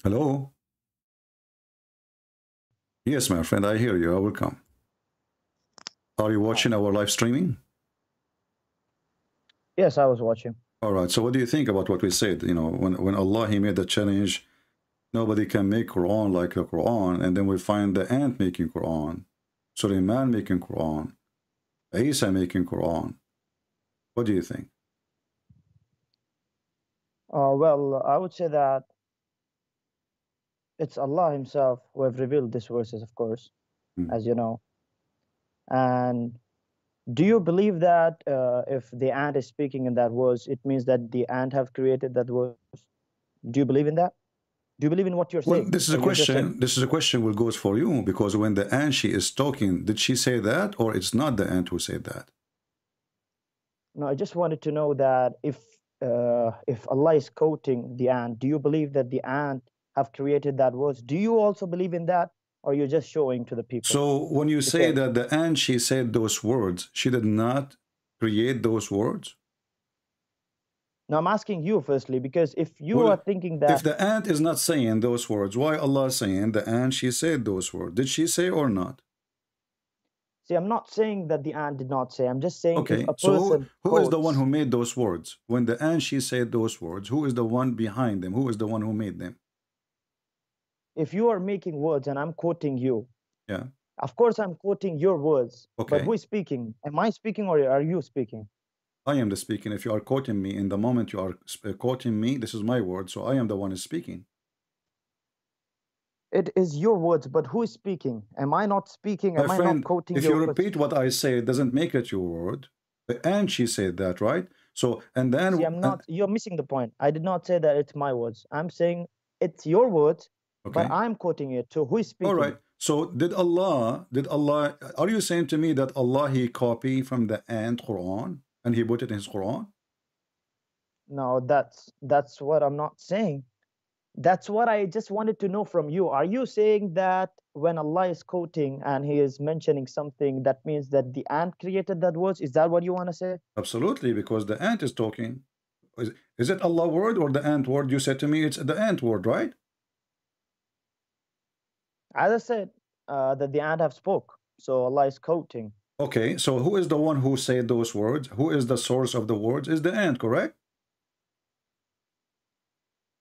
Hello? Yes, my friend, I hear you. I will come. Are you Hi. watching our live streaming? Yes, I was watching. All right. So what do you think about what we said? You know, when Allah, he made the challenge, nobody can make Quran like the Quran. And then we find the ant making Quran, Suleiman making Quran, Isa making Quran. What do you think? Well, I would say that it's Allah Himself who have revealed these verses, of course, Hmm. as you know. And do you believe that if the ant is speaking in that verse, it means that the ant have created that verse? Do you believe in that? Do you believe in what you're Well, saying, this is a or you're just saying? question. This is a question will goes for you, because when the ant she is talking, did she say that, or it's not the ant who said that? No, I just wanted to know that if Allah is quoting the ant, do you believe that the ant have created that verse? Do you also believe in that, or you're just showing to the people? So when you say Because that the ant she said those words, she did not create those words. now I'm asking you firstly, because if you are Well, thinking if that, the ant is not saying those words, why Allah saying the ant she said those words? Did she say or not? see, I'm not saying that the ant did not say. I'm just saying if Okay, a so person who is the one quotes. who made those words? When the ant she said those words, who is the one behind them? Who is the one who made them? If you are making words and I'm quoting you, Yeah. of course I'm quoting your words. But Okay. who is speaking? Am I speaking or are you speaking? I am the speaking. If you are quoting me, in the moment you are quoting me, this is my word, so I am the one who is speaking. It is your words, but who is speaking? Am I not speaking? My Am I not friend, quoting if you your words? repeat what I say, it doesn't make it your word. And she said that, right? So, and See, then, I'm not, you're missing the point. I did not say that it's my words. I'm saying it's your words, but okay. I'm quoting it. So who is All speaking? right. So did Allah, are you saying to me that Allah, he copied from the ant Quran and he put it in his Quran? No, that's what I'm not saying. That's what I just wanted to know from you. Are you saying that when Allah is quoting and He is mentioning something, that means that the ant created that words? Is that what you want to say? Absolutely, because the ant is talking. Is it Allah word or the ant word? You said to me it's the ant word, right? As I said, that the ant have spoke. So Allah is quoting. Okay, so who is the one who said those words? Who is the source of the words? Is the ant, correct?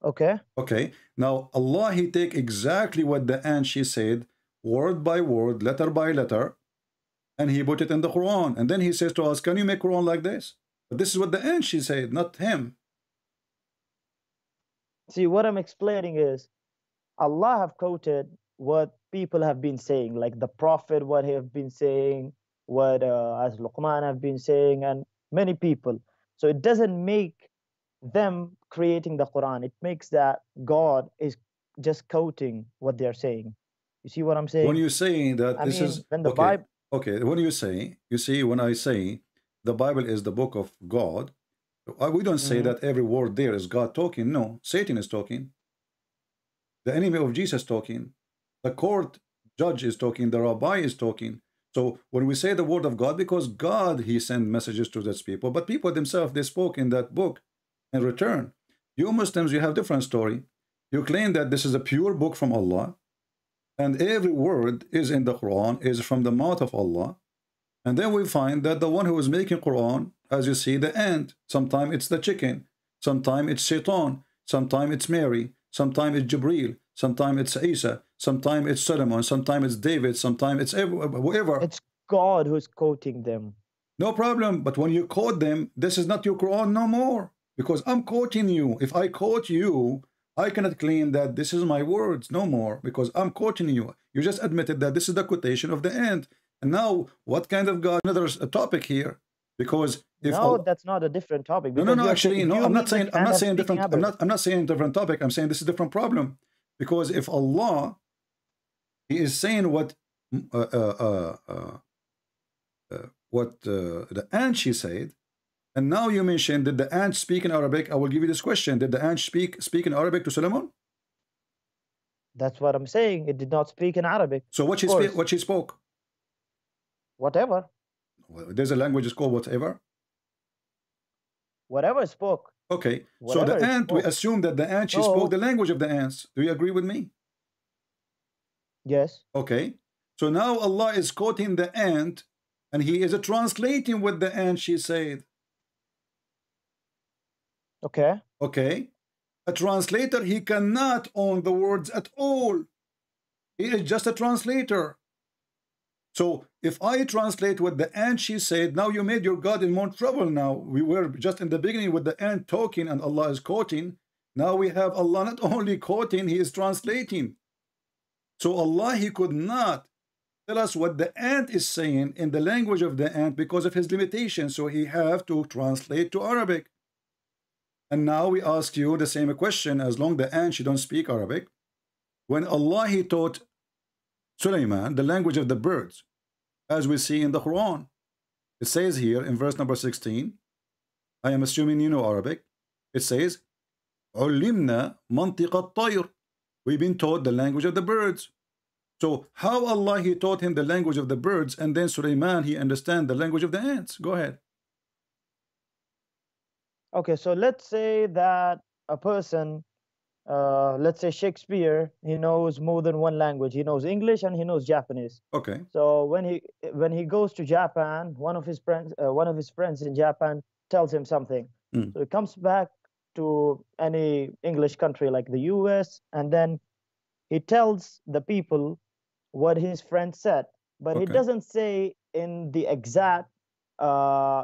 Okay. Okay, now Allah, he take exactly what the ant she said, word by word, letter by letter, and he put it in the Quran. And then he says to us, can you make Quran like this? But this is what the ant she said, not him. See, what I'm explaining is Allah have quoted what people have been saying, like the Prophet, what he have been saying, what as Luqman have been saying, and many people. So it doesn't make them creating the Quran. It makes that God is just quoting what they're saying. You see what I'm When saying? you say that I this mean, is, when the okay, Bible, okay, when you say, you see, when I say the Bible is the book of God, we don't say Mhm. that every word there is God talking. No, Satan is talking. The enemy of Jesus talking. The court judge is talking. The rabbi is talking. So when we say the word of God, because God, he sent messages to those people, but people themselves, they spoke in that book in return. You Muslims, you have different story. You claim that this is a pure book from Allah, and every word is in the Quran, is from the mouth of Allah. And then we find that the one who is making Quran, as you see, the ant, sometimes it's the chicken, sometimes it's Shaitan, sometimes it's Mary, sometimes it's Jibril, sometimes it's Isa, sometimes it's Solomon, sometimes it's David, sometimes it's whoever. it's God who's quoting them. No problem. But when you quote them, this is not your Quran no more. Because I'm quoting you. If I quote you, I cannot claim that this is my words no more. Because I'm quoting you. You just admitted that this is the quotation of the end. And now, what kind of God? Another topic here. Because if No, Allah, that's not a different topic, no, no, because no. you're saying, Actually, do no. you I'm not mean that saying. the I'm ant not have saying speaking different. I'm Arabic? not. I'm not saying different topic. I'm saying this is a different problem. Because if Allah, He is saying uh, uh, uh, the ant she said. And now you mentioned, did the ant speak in Arabic? I will give you this question. Did the ant speak in Arabic to Solomon? That's what I'm saying. It did not speak in Arabic, So of course. what she spoke? Whatever, Well, there's a language is called whatever. whatever spoke. Okay, so Whatever the it ant, we spoke. assume that the ant, she So spoke the language of the ants. Do you agree with me? yes. Okay, so now Allah is quoting the ant, and He is translating what the ant she said. Okay. Okay, a translator, he cannot own the words at all. He is just a translator. So if I translate what the ant she said, now you made your God in more trouble. Now we were just in the beginning with the ant talking and Allah is quoting. Now we have Allah not only quoting, He is translating. So Allah, He could not tell us what the ant is saying in the language of the ant because of His limitations. So He have to translate to Arabic. And now we ask you the same question. As long the ant, she don't speak Arabic. When Allah, He taught Sulaiman the language of the birds, as we see in the Quran, it says here in verse number 16, I am assuming you know Arabic. It says, "Ulimna mantiq at-tayr." We've been taught the language of the birds. So how Allah, He taught him the language of the birds, and then Sulaiman, he understand the language of the ants? Go ahead. Okay, so let's say that a person, let's say Shakespeare, he knows more than one language. He knows English and he knows Japanese. Okay. So when he goes to Japan, one of his friends in Japan tells him something. So he comes back to any English country like the US, and then he tells the people what his friend said, but he doesn't say in the exact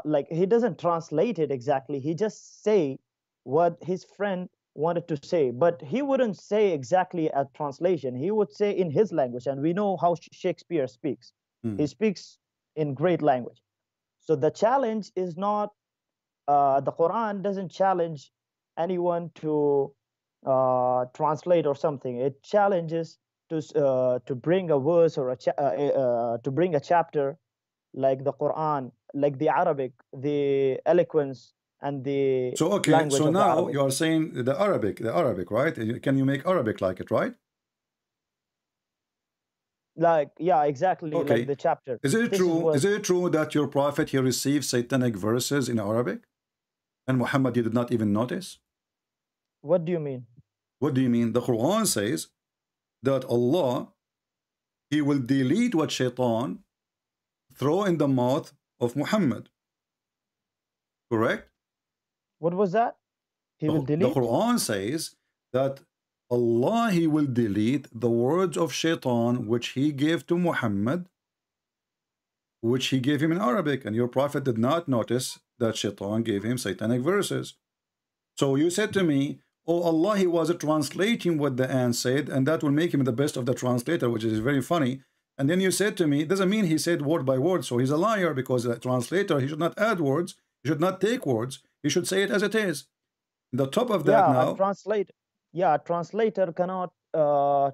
like he doesn't translate it exactly. He just say what his friend wanted to say, but he wouldn't say exactly a translation. He would say in his language, and we know how Shakespeare speaks. He speaks in great language. So the challenge is not the Quran doesn't challenge anyone to translate or something. It challenges to bring a verse or to bring a chapter like the Quran, like the Arabic, the eloquence and the So okay, language so of the now Arabic. you are saying the Arabic, right? Can you make Arabic like it, right? Like, yeah, exactly, Okay. like the chapter. Is it This true? what- Is it true that your prophet, he received satanic verses in Arabic, and Muhammad, he did not even notice? What do you mean? What do you mean? The Quran says that Allah, He will delete what Shaitan throw in the mouth of Muhammad. Correct? What was that? He will The delete? Quran says that Allah, He will delete the words of Shaitan which He gave to Muhammad, which He gave him in Arabic, and your prophet did not notice that Shaitan gave him satanic verses. So you said to me, oh, Allah, He was translating what the ant said, and that will make him the best of the translator, which is very funny. And then you said to me, it doesn't mean he said word by word, so he's a liar, because the translator, he should not add words, he should not take words, he should say it as it is. The top of that now, a translator cannot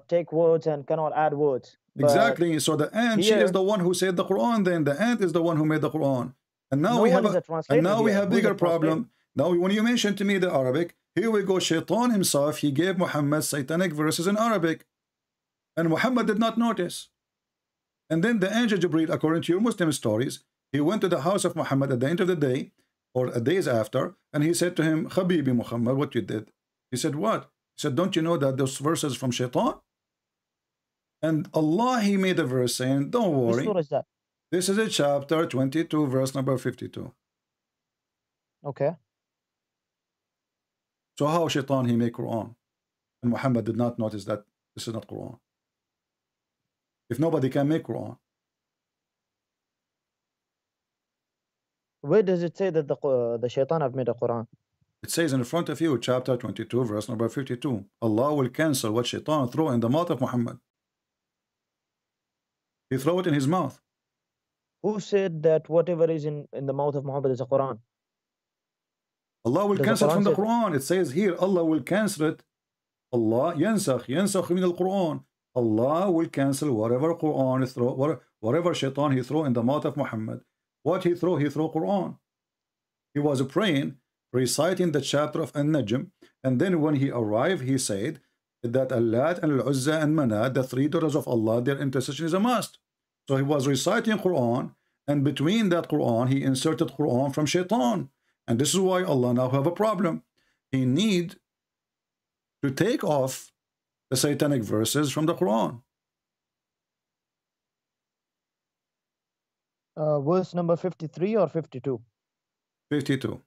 take words and cannot add words. But exactly. So the ant, she is the one who said the Quran. Then the ant is the one who made the Quran. And now no we one have is a translator. and now we here. have Who is a bigger translator? problem. Now when you mention to me the Arabic, here we go. Shaitan himself, he gave Muhammad satanic verses in Arabic, and Muhammad did not notice. And then the angel Jibreel, according to your Muslim stories, he went to the house of Muhammad at the end of the day, or days after, and he said to him, Habibi Muhammad, what you did? He said, what? He said, don't you know that those verses from Shaitan? And Allah, He made a verse saying, don't worry. Which surah is that? This is a chapter 22, verse number 52. Okay. So how Shaitan, he made Quran? And Muhammad did not notice that this is not Quran. If nobody can make Quran. Where does it say that the shaitan have made a Quran? It says in front of you, chapter 22, verse number 52. Allah will cancel what Shaitan throw in the mouth of Muhammad. He throw it in his mouth. Who said that whatever is in the mouth of Muhammad is a Quran? Allah will Does the cancel it Quran from the say- Quran. It says here, Allah will cancel it. Allah ينسخ من القرآن. Allah will cancel whatever Quran he throw, whatever Shaitan he throw in the mouth of Muhammad. What he throw Quran. He was praying, reciting the chapter of An-Najm, and then when he arrived, he said that Allat and Al-Uzza and Manat, the three daughters of Allah, their intercession is a must. So he was reciting Quran, and between that Quran, he inserted Quran from Shaitan. And this is why Allah now have a problem. he need to take off the satanic verses from the Quran. Verse number 53 or 52? 52.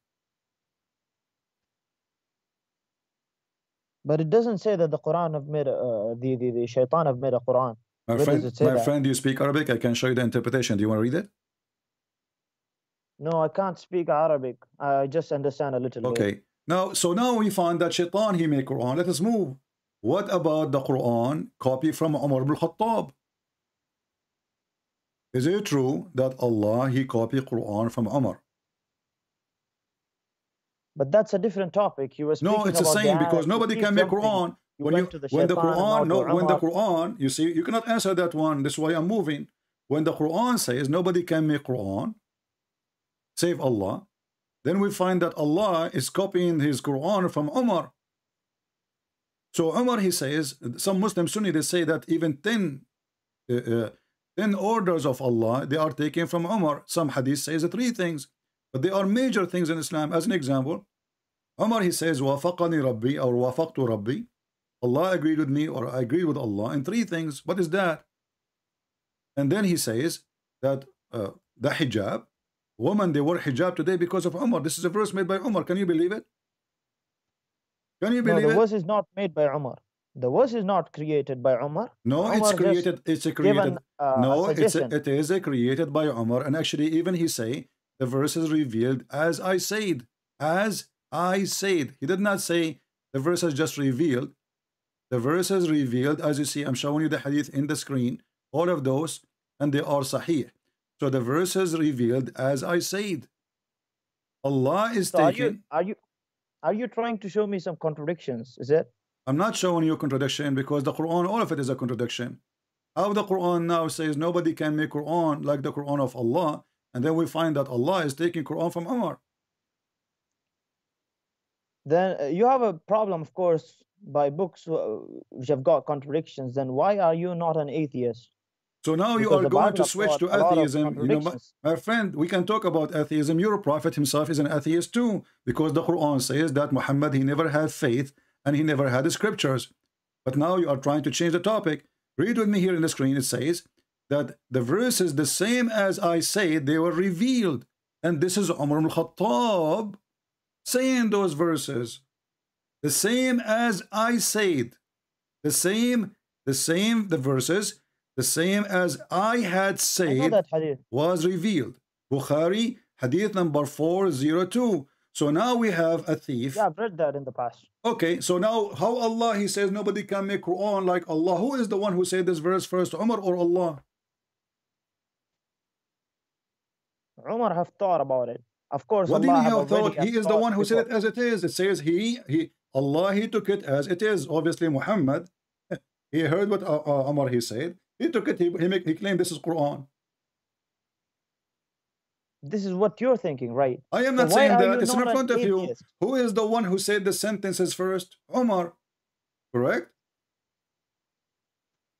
But it doesn't say that the Quran have made the shaitan have made a Quran. My Where does it say that? friend, you speak Arabic? I can show you the interpretation. Do you want to read it? No, I can't speak Arabic. I just understand a little bit. Okay. So now we find that shaitan, he made Quran. Let us move. What about the Quran copy from Umar ibn Khattab? Is it true that Allah, he copied Quran from Umar? But that's a different topic. You were speaking No, it's the about same, because nobody can make Quran. When the Quran, you see, you cannot answer that one. This is why I'm moving. When the Quran says nobody can make Quran, save Allah, then we find that Allah is copying his Quran from Umar. So Umar, he says, some Muslim Sunni, they say that even 10 orders of Allah, they are taken from Umar. Some hadith says 3 things, but they are major things in Islam. As an example, Umar, he says, wafaqani Rabbi, or wafaqtu Rabbi. Allah agreed with me, or I agreed with Allah in 3 things. What is that? And then he says that the hijab, women, they wear hijab today because of Umar. This is a verse made by Umar. Can you believe it? Can you believe it? No, the verse is not made by Umar. The verse is not created by Umar. No, Umar it's created. It's a created. No, it is a created by Umar. And actually, even he say the verse is revealed as I said. As I said. He did not say the verse is just revealed. The verse is revealed, as you see. I'm showing you the hadith in the screen. All of those, and they are sahih. So the verse is revealed as I said. Allah is taking. Are you trying to show me some contradictions? Is it? I'm not showing you a contradiction, because the Quran, all of it is a contradiction. How the Quran now says nobody can make Quran like the Quran of Allah, and then we find that Allah is taking Quran from Umar. Then you have a problem, of course, by books which have got contradictions. Then why are you not an atheist? So now you are going to switch to atheism. You know, my friend, we can talk about atheism. Your prophet himself is an atheist too, because the Quran says that Muhammad, he never had faith and he never had the scriptures. But now you are trying to change the topic. Read with me here in the screen. It says that the verses, the same as I said, they were revealed. And this is Umar ibn Khattab saying those verses. The same as I said. The verses, the same as I had said was revealed. Bukhari, hadith number 402. So now we have a thief. Yeah, I've read that in the past. Okay, so now how Allah, he says nobody can make Quran like Allah. Who is the one who said this verse first, Umar or Allah? Umar have thought about it. Of course, what Allah do you mean have thought? He is the one who said it as it is. It says Allah, he took it as it is. Obviously, Muhammad, he heard what Umar, he said. He took it, he claimed this is Quran. This is what you're thinking, right? I am not saying that. It's in front of you. Who is the one who said the sentences first? Umar. Correct?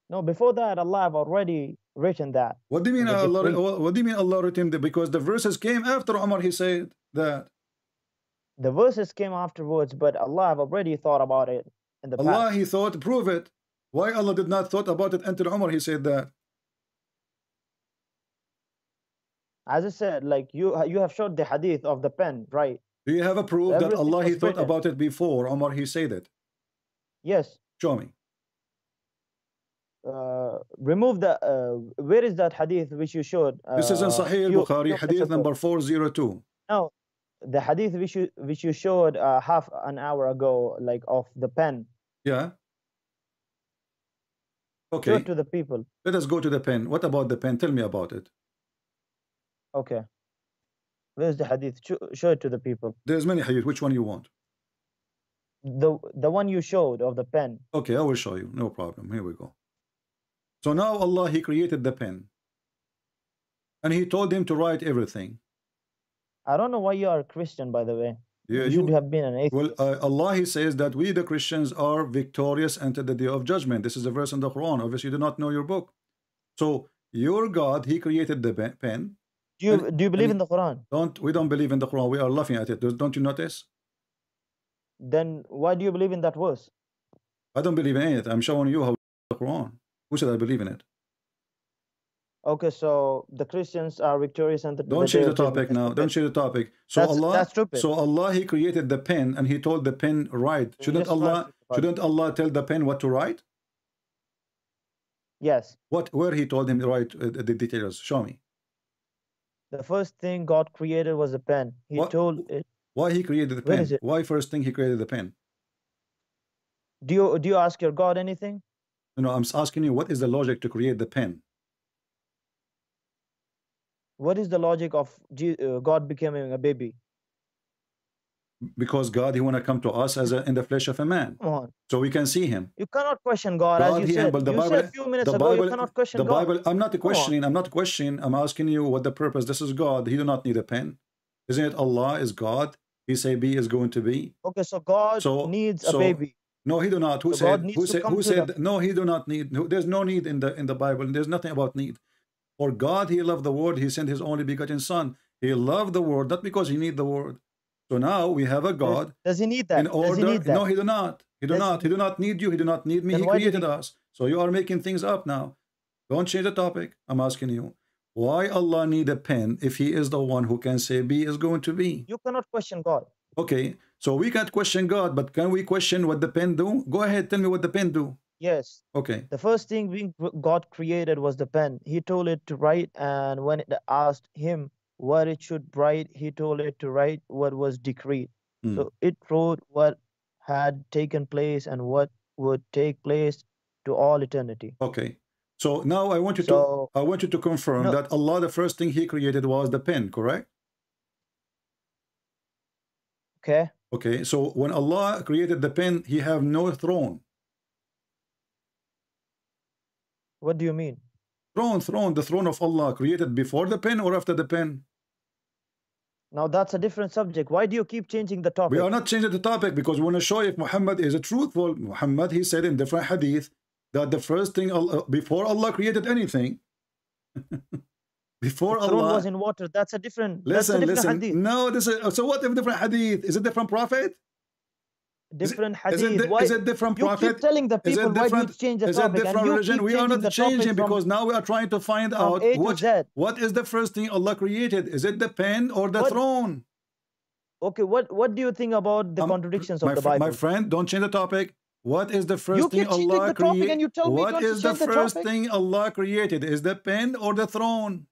No, before that, Allah have already written that. What do you mean Allah? What do you mean Allah written that? Because the verses came after Umar, he said that. The verses came afterwards, but Allah have already thought about it in the past. Allah, he thought, prove it. Why Allah did not thought about it until Umar, he said that? As I said, like you have showed the hadith of the pen, right? Do you have a proof that Allah, he thought about it before Umar, he said it? Yes. Show me. Remove the where is that hadith which you showed? This is in Sahih al-Bukhari, hadith number 402. No, the hadith which you showed half an hour ago, like of the pen. Yeah. Okay. Show it to the people. Let us go to the pen. What about the pen? Tell me about it. Okay. Where's the hadith? Show it to the people. There's many hadith. Which one you want? The one you showed of the pen. Okay, I will show you. No problem. Here we go. So now Allah, he created the pen. And he told him to write everything. I don't know why you are a Christian, by the way. Yeah, you should have been an atheist. Well, Allah, he says that we, the Christians, are victorious until the day of judgment. This is a verse in the Quran. Obviously, you do not know your book. So, your God, he created the pen. Do you believe in the Quran? We don't believe in the Quran. We are laughing at it. Don't you notice? Then why do you believe in that verse? I don't believe in it. I'm showing you how the Quran. Who said I believe in it? Okay, so the Christians are victorious and Don't change the topic now. Don't change the topic. So that's stupid. So Allah, He created the pen and He told the pen write. Shouldn't Allah tell the pen what to write? Yes. Where He told him to write the details? Show me. The first thing God created was a pen. He told it. Why He created the pen? Why first thing He created the pen? Do you ask your God anything? No, I'm asking you, what is the logic to create the pen? What is the logic of God becoming a baby? Because God, He want to come to us as in the flesh of a man. Come on. So we can see Him. You cannot question God, as you said. You said a few minutes ago, you cannot question God. The Bible, I'm not questioning. I'm not questioning. I'm asking you what the purpose. This is God. He do not need a pen. Isn't it Allah is God? He say be is going to be. Okay, so God needs a baby. No, He do not. Who said? Who said? No, He do not need. No, there's no need in the Bible. There's nothing about need. For God, He loved the world. He sent His only begotten Son. He loved the world, not because He need the world. So now we have a God. Does He need that? In order, does He need that? No, He do not. He do not. He do not need you. He do not need me. He created us. So you are making things up now. Don't change the topic. I'm asking you. Why Allah need a pen if He is the one who can say be is going to be? You cannot question God. Okay. So we can't question God, but can we question what the pen do? Go ahead. Tell me what the pen do. Yes. Okay. The first thing God created was the pen. He told it to write, and when it asked Him what it should write, He told it to write what was decreed. So it wrote what had taken place and what would take place to all eternity. Okay. So now I want you to confirm that Allah, the first thing He created was the pen, correct? Okay. Okay. So when Allah created the pen, He have no throne. What do you mean? Throne, the throne of Allah created before the pen or after the pen? Now that's a different subject. Why do you keep changing the topic? We are not changing the topic because we want to show if Muhammad is a truthful. Muhammad, he said in different hadith that the first thing before Allah created anything, before the Allah was in water. That's a different. Listen. Hadith. No, this is so. What if different hadith? Is it different prophet? Different hadith. Is it different prophet? You keep telling the people why do you change the topic? Is it different religion? We are not changing because now we are trying to find out what is the first thing Allah created. Is it the pen or the throne? Okay, what do you think about the contradictions of the Bible? My friend, don't change the topic. What is the first thing Allah created? What is the first thing Allah created? Is the pen or the throne?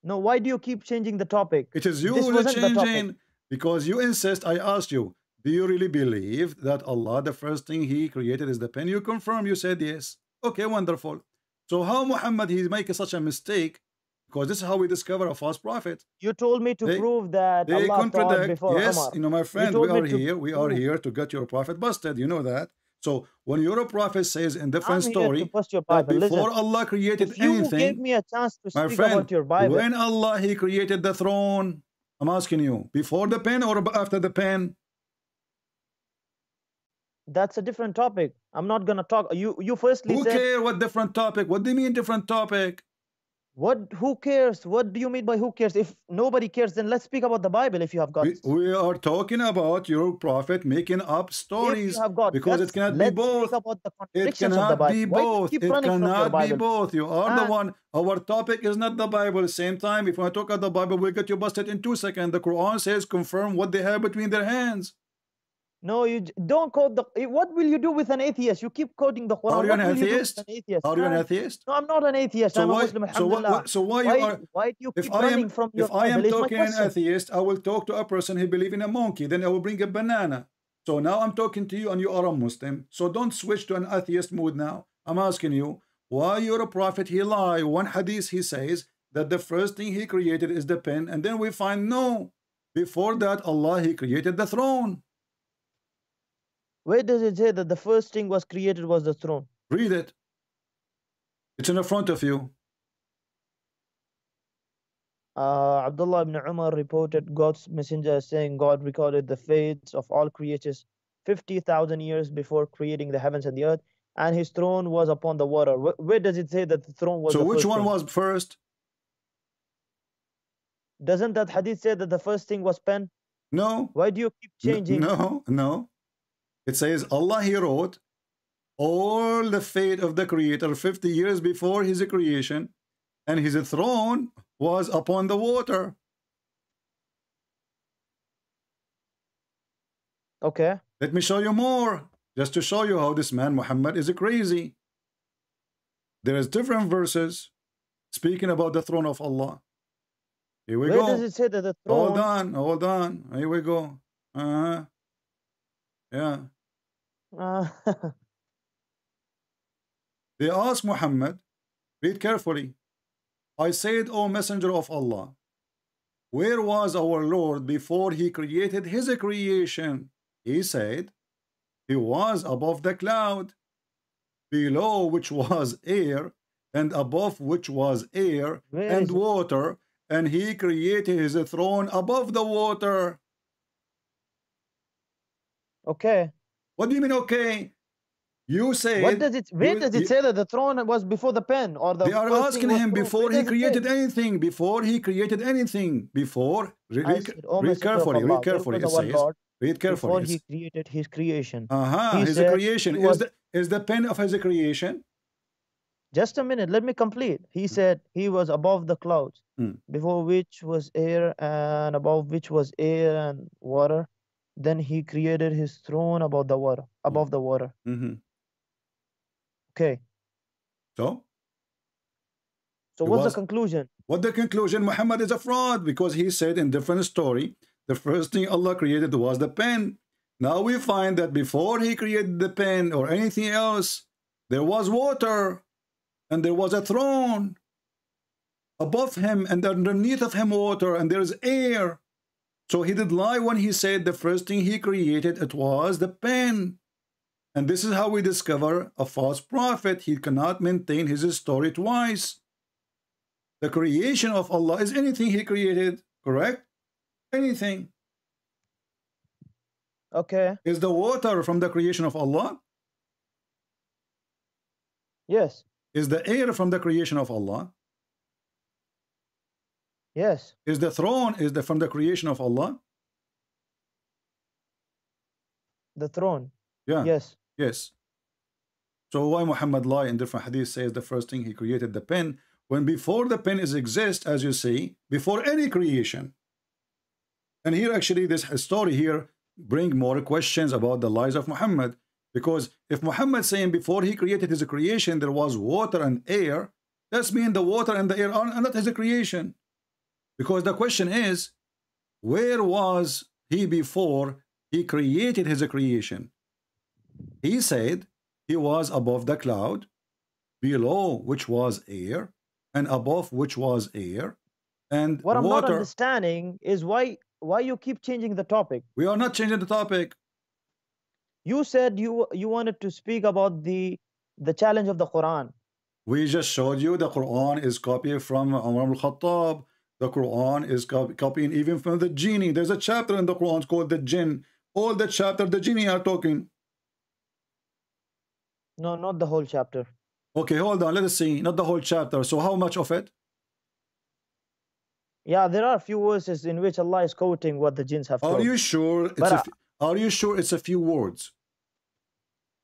No, why do you keep changing the topic? It is you who is changing because you insist. I asked you, do you really believe that Allah, the first thing He created is the pen? You confirm, you said yes. Okay, wonderful. So how Muhammad, he making such a mistake? Because this is how we discover a false prophet. You told me to prove that they Allah contradict. Before yes, Umar. You know, my friend, we are here to get your prophet busted. You know that. So when your prophet says in different story that before Allah created anything, you gave me a chance to speak about your Bible. When Allah He created the throne, I'm asking you, before the pen or after the pen? That's a different topic. I'm not gonna talk. You firstly said. Who cares what different topic? What do you mean different topic? Who cares? What do you mean by who cares? If nobody cares, then let's speak about the Bible if you have got we are talking about your prophet making up stories because it cannot be both. It cannot be both. It cannot be both. You are the one. Our topic is not the Bible. Same time, if I talk about the Bible, we'll get you busted in 2 seconds. The Quran says confirm what they have between their hands. No, you don't quote the. What will you do with an atheist? You keep quoting the Quran. Are you an atheist? Are you an atheist? No, I'm not an atheist. I'm a Muslim. So why you are? Why do you keep running from your Bible? If I am talking an atheist, I will talk to a person who believes in a monkey. Then I will bring a banana. So now I'm talking to you, and you are a Muslim. So don't switch to an atheist mood now. I'm asking you why you're a prophet. He lie. One hadith he says that the first thing He created is the pen, and then we find no. Before that, Allah He created the throne. Where does it say that the first thing was created was the throne? Read it. It's in the front of you. Abdullah ibn Umar reported God's messenger saying God recorded the fates of all creatures 50,000 years before creating the heavens and the earth, and His throne was upon the water. Where does it say that the throne was? So which one was first? Doesn't that hadith say that the first thing was pen? No. Why do you keep changing? No, no. It says Allah, He wrote all the fate of the Creator 50 years before His creation, and His throne was upon the water. Okay. Let me show you more, just to show you how this man Muhammad is crazy. There is different verses speaking about the throne of Allah. Here we Where go. does it say that the throne? Hold on. Here we go. Yeah. They asked Muhammad, read carefully. I said, O Messenger of Allah, where was our Lord before He created His creation? He said, He was above the cloud, below which was air, and above which was air and water, and He created His throne above the water. Okay. What do you mean, okay? You say. What does it? Where does it say that the throne was before the pen or the? They are asking him before he created anything. Before he created anything. Before. Read carefully. Read carefully. It says. Read carefully. Before He created His creation. His creation is the pen of His creation. Just a minute. Let me complete. He said He was above the clouds, before which was air, and above which was air and water. Then He created His throne above the water. Above the water. Okay. So what's the conclusion? What the conclusion? Muhammad is a fraud, because he said in different story, the first thing Allah created was the pen. Now we find that before He created the pen or anything else, there was water, and there was a throne above Him, and underneath of Him water, and there is air. So he did lie when he said the first thing He created, it was the pen. And this is how we discover a false prophet. He cannot maintain his story twice. The creation of Allah is anything He created, correct? Anything. Okay. Is the water from the creation of Allah? Yes. Is the air from the creation of Allah? Yes. Is the throne from the creation of Allah? The throne. Yeah. Yes. Yes. So why Muhammad lie in different hadith says the first thing He created the pen, when before the pen is exist, as you see, before any creation. And here actually this story here bring more questions about the lies of Muhammad, because if Muhammad saying before he created his creation there was water and air, that's mean the water and the air are not His creation. Because the question is, where was He before He created His creation? He said He was above the cloud, below which was air, and above which was air, and what I'm water. not understanding is why you keep changing the topic. We are not changing the topic. You said you wanted to speak about the challenge of the Quran. We just showed you the Quran is copied from Umar al-Khattab. The Quran is copying even from the genie. There's a chapter in the Quran called the jinn. All the chapter the genie are talking. No, not the whole chapter. Okay, hold on. Let us see. Not the whole chapter. So how much of it? Yeah, there are a few verses in which Allah is quoting what the jinns have told. Are you sure? Are you sure it's a few words?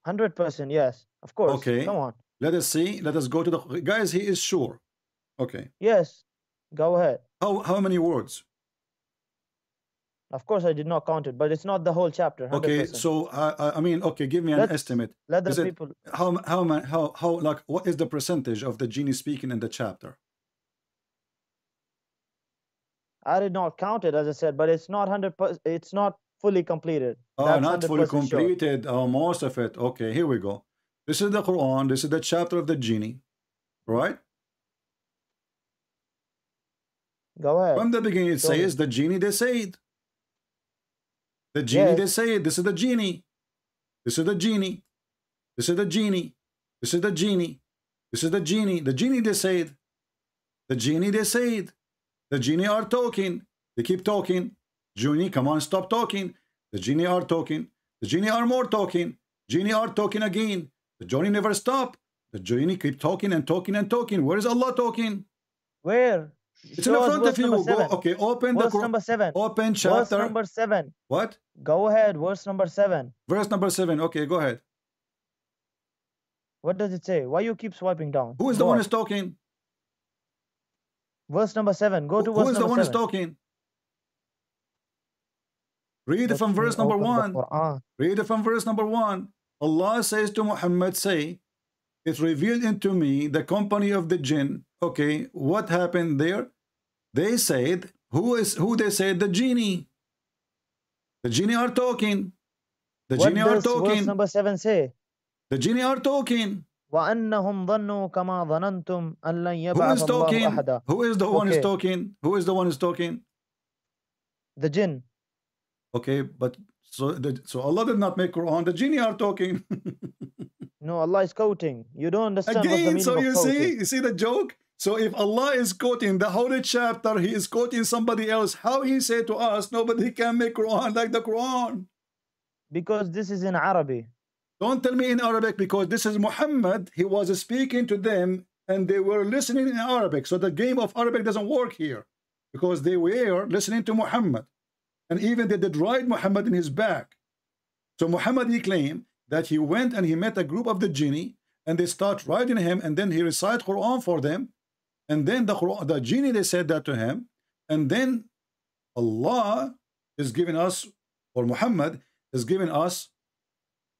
100%, yes. Of course. Okay. Come on. Let us see. Let us go to the guys. He is sure. Okay. Yes. Go ahead. How many words? Of course, I did not count it, but it's not the whole chapter. 100%. Okay, so I mean, okay, give me an estimate. Let the people. How like what is the percentage of the genie speaking in the chapter? I did not count it, as I said, but it's not 100%. It's not fully completed. Oh, not fully completed. Sure. Oh, most of it. Okay, here we go. This is the Quran. This is the chapter of the genie, right? Go ahead. From the beginning, it says the genie they said. The genie they said. This is the genie. This is the genie. This is the genie. This is the genie. This is the genie. The genie they said. The genie they said. The genie are talking. They keep talking. Genie, come on, stop talking. The genie are talking. The genie are more talking. Genie are talking again. The genie never stop. The genie keep talking and talking and talking. Where is Allah talking? Where? It's in the front of you. Go, okay, open verse the number 7. Open chapter. Verse number 7. What? Go ahead. Verse number 7. Verse number 7. Okay, go ahead. What does it say? Why you keep swiping down? Who is the one who's talking? Verse number 7. Go to verse number 7. Who is the one who's talking? Read it from verse number 1. Read it from verse number 1. Allah says to Muhammad, say, it revealed into me the company of the jinn. Okay, what happened there? They said, who they said? The genie. The genie are talking. The genie are talking. What does verse number 7 say? The genie are talking. وَأَنَّهُمْ ظَنُّوا كَمَا ظَنَنْتُمْ أَنْ لَنْ Who is يَبْعَثَ اللَّهُ talking? أَحَدًا. Who is the one who's talking? Who is the one who's talking? The jinn. Okay, but so Allah did not make Quran. The genie are talking. No, Allah is quoting. You don't understand Again, what's the meaning so of quoting. you see the joke? So if Allah is quoting the holy chapter, he is quoting somebody else. How he said to us, nobody can make Quran like the Quran? Because this is in Arabic. Don't tell me in Arabic, because this is Muhammad. He was speaking to them and they were listening in Arabic. So the game of Arabic doesn't work here, because they were listening to Muhammad. And even they did ride Muhammad in his back. So Muhammad, he claimed that he went and he met a group of the genie and they start riding him, and then he recite Quran for them. And then the genie, they said that to him. And then Allah is giving us, or Muhammad is giving us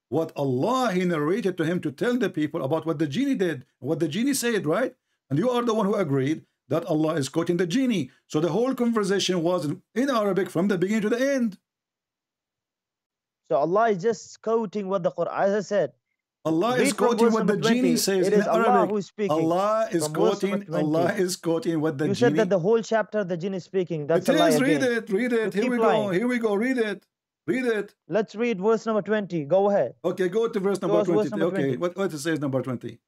what Allah, he narrated to him to tell the people about what the genie did, what the genie said, right? And you are the one who agreed that Allah is quoting the genie. So the whole conversation was in Arabic from the beginning to the end. So Allah is just quoting what the Quran, as I said. Allah is quoting what the genie says in Arabic. Allah who is speaking. Allah is quoting what the genie. You said that the whole chapter the genie is speaking. That's a lie again. Read it, read it. Here we go, read it. Read it. Let's read verse number 20. Go ahead. Okay, go to verse number 20. Okay, what it says number 20?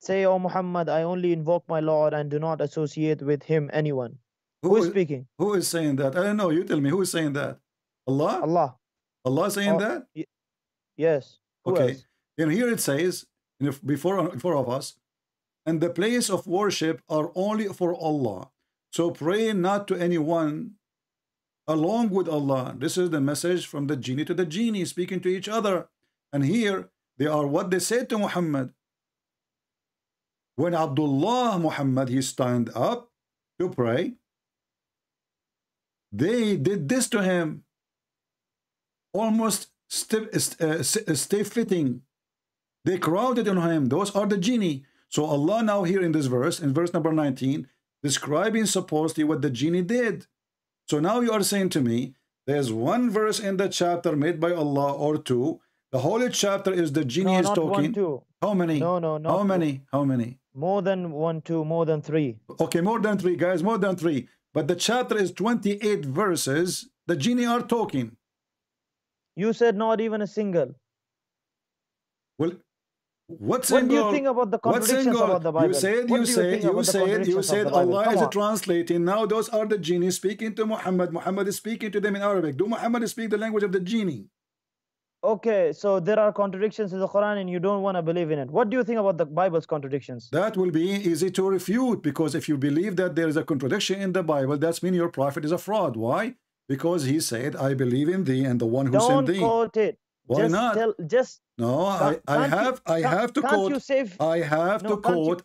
Say, O Muhammad, I only invoke my Lord and do not associate with him anyone. Who is speaking? Who is saying that? I don't know. You tell me. Who is saying that? Allah? Allah. Allah saying that? Yes. Who okay. else? And here it says, before of us, and the place of worship are only for Allah. So pray not to anyone along with Allah. This is the message from the genie to the genie, speaking to each other. And here they are what they said to Muhammad. When Abdullah Muhammad, he stand up to pray, they did this to him, almost stay fitting. They crowded on him. Those are the genie. So Allah now here in this verse, in verse number 19, describing supposedly what the genie did. So now you are saying to me, there's one verse in the chapter made by Allah or two. The whole chapter is the genie is talking. 1, 2. How many? No. How many? How many? More than 1, 2, more than 3. Okay, more than 3, guys, more than 3. But the chapter is 28 verses. The genie are talking. You said not even a single. Well, what single? What do you think about the contradictions about the Bible? You said Allah is translating. Now those are the genie speaking to Muhammad. Muhammad is speaking to them in Arabic. Do Muhammad speak the language of the genie? Okay, so there are contradictions in the Quran and you don't want to believe in it. What do you think about the Bible's contradictions? That will be easy to refute, because if you believe that there is a contradiction in the Bible, that means your prophet is a fraud. Why? Because he said, I believe in thee and the one who sent thee. Don't quote it. Why not? No, I have to quote.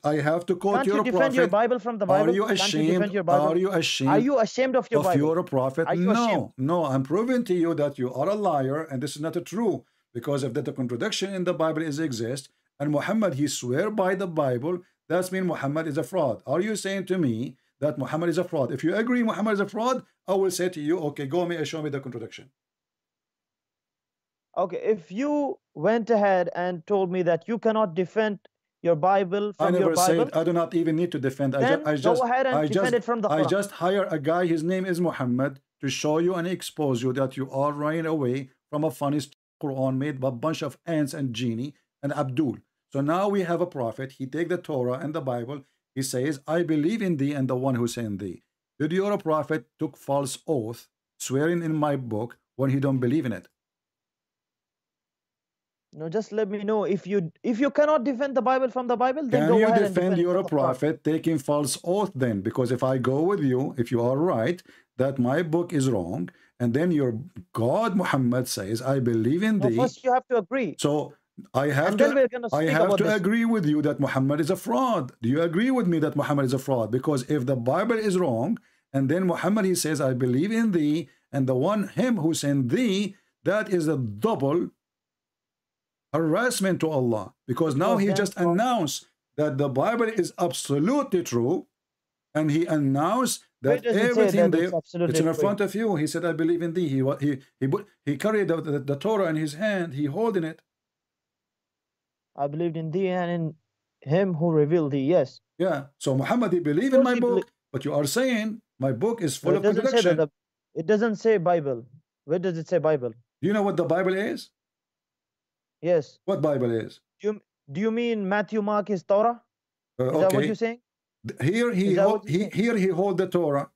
I have to quote your prophet. Can't you defend your Bible from the Bible? Are you ashamed? Are you ashamed? Are you ashamed of your Bible? Your prophet? No, I'm proving to you that you are a liar, and this is not true. Because if that a contradiction in the Bible exists, and Muhammad, he swear by the Bible, that means Muhammad is a fraud. Are you saying to me that Muhammad is a fraud? If you agree Muhammad is a fraud, I will say to you, okay, go and show me the contradiction. Okay, if you went ahead and told me that you cannot defend your Bible from your Bible, I never said I do not even need to defend. Then go ahead and defend it from the Quran. I just hire a guy, his name is Muhammad, to show you and expose you that you are running away from a funny Quran made by a bunch of ants and genie and Abdul. So now we have a prophet. He take the Torah and the Bible. He says, I believe in thee and the one who sent thee. Did your prophet took false oath, swearing in my book when he don't believe in it? No, just let me know if you cannot defend the Bible from the Bible, then Can go you ahead and defend defend it you're from a the Quran. prophet taking false oath then? Because if I go with you, if you are right, that my book is wrong, and then your God Muhammad says, I believe in No, thee. first you have to agree. So I have And then we're gonna I speak have about to this. agree with you that Muhammad is a fraud. Do you agree with me that Muhammad is a fraud? Because if the Bible is wrong, and then Muhammad, he says, I believe in thee, and the one, him who sent thee, that is a double harassment to Allah. Because It now was he then just from announced that the Bible is absolutely true, and he announced where that does it say everything that it's there, absolutely it's in true? front of you. He said, I believe in thee. He carried the Torah in his hand, he holding it. I believed in thee and in him who revealed thee. Yes. Yeah. So Muhammad, he believe Of in course my he believed. book, but you are saying my book is No, full it of doesn't say that contradiction. it doesn't say Bible. Where does it say Bible? Do you know what the Bible is? Yes. What Bible is? Do you mean Matthew, Mark is Torah? Is that what you're saying? Here Is that what you're saying? here he hold the Torah.